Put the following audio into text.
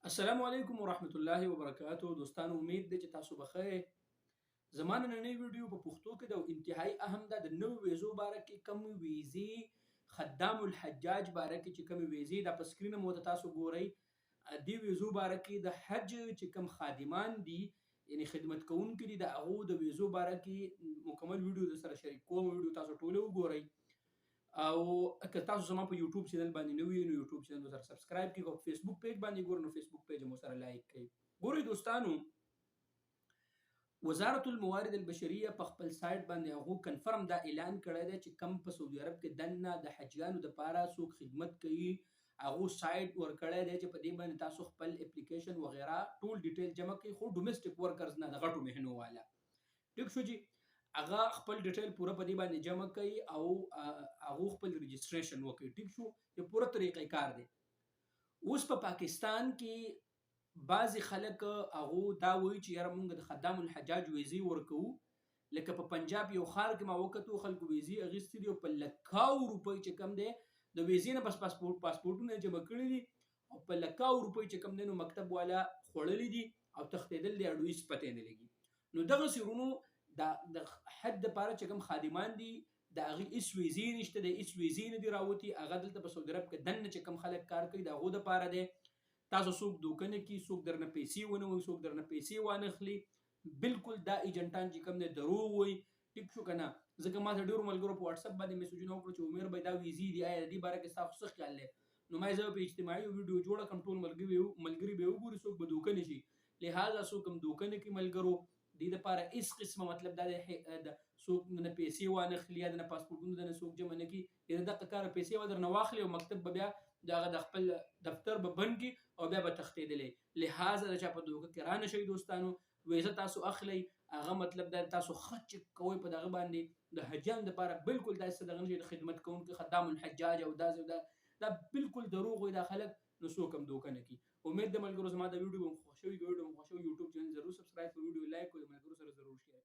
السلام علیکم ورحمت الله وبرکاتو دوستانو امید دی چې تاسو بخیر زمانه نننۍ ویډیو په پښتو کې د انتهایی اهم ده د نوو ویزو باره کې کوم ویزې خدام الحجاج باره کې چې کوم ویزې د په سکرین مو تاسو ګورئ دی ویزو باره کې د حج چې کوم خادمان دي یعنی خدمت کوونکي دي د هغو د ویزو باره کې مکمل ویډیو در سره شریک کوم ویډیو تاسو ټول وګورئ او که تاسو زما په یوټیوب چینل باندې نو وي نو یوټیوب چینل سره سبسکرایب کړئ او فیسبوک پیج باندې ګورئ نو فیسبوک پیج مو سره لایک کړئ ګورئ دوستانو وزارت الموارد البشریه په خپل سایت باندې هغه کنفرم دا اعلان کړی دی چې کم په سعودي عرب کې دنه د حجیانو د پاره څوک خدمت کوي هغه سایت ورکړی دی چې په دې باندې تاسو خپل اپلیکیشن وغیرہ ټول ډیټیل جمع کړئ خو ډومېسټک ورکرز نه د غټو مهنو والا ټیک شو جی هغه خپل ډیټیل پوره په دې باندې جمع کوي او هغه خپل رجسټریشن وکړي ټیک شو یو پوره طریقې کار دی اوس په پاکستان کې بعضی خلک هغه دا وایي چې یاره مونږ د خدام الحجاج ویزې ورکوو لکه په پنجاب یو ښار کې ما وکتو خلکو ویزې اخیستې دي او په لکاو روپۍ چې کم دی د ویزې نه بس پاسپورټونه جمع کړي دي او په لکاو روپۍ چې کم دی نو مکتب والا خوړلي دي او تښتېدل دي اډویس پته نه لګي نو دغه سیرونو د حد لپاره چې کوم خادمان دي د هغه هیڅ ویزې نشته د هیڅ ویزې نه دي راوتي هغه دلته په سعودي عرب کې دننه چې کوم خلک کار کوي د هغو دپاره دی تاسو څوک دوکه نه کړي څوک درنه پیسې ونه وایي څوک درنه پیسې وانه اخلي بالکل دا ایجنټان چې کوم دی دروغ وایي ټیک شو که نه ځکه ما ته ډېرو ملګرو په وټساپ باندې میسجونه وکړو چې عمر بھائی دا ویزې دي آیا د دې باره کې ستاسو څه خیال دی نو ما یې زه په اجتماعي ویډیو جوړه کړم ټول ملګري به وګوري څوک به دوکه نه شي لهذا څوک هم دوکه نه کوي ملګرو دې دپاره هیڅ قسمه مطلب دا دی څوک نه پیسې وانه اخلي یا د نه پاسپورټونه د نه څوک جمع نه کړي یا د دغه کاره پیسې به درنه واخلي او مکتب به بیا د هغه د خپل دفتر به بند کړي او بیا به تښتېدلی لهذا د چا په دوکه کې رانه شئ دوستانو ویزه تاسو اخلئ هغه مطلب دا تاسو ښه چک کوئ په دغه باندې د حجیانو دپاره بالکل داسې دغه نه چې د خدمت کوونکي خدام الحجاج او دا بالکل دروغ وایي دا خلک نو څوک هم دوکه نه کړي امید د ملګرو زما د ویډیو به مو خوښ شوي یوټیوب چینل ضرور سبسکرایب کړئ ویډیو لایک کړئ د ملګرو سره ضرور شیر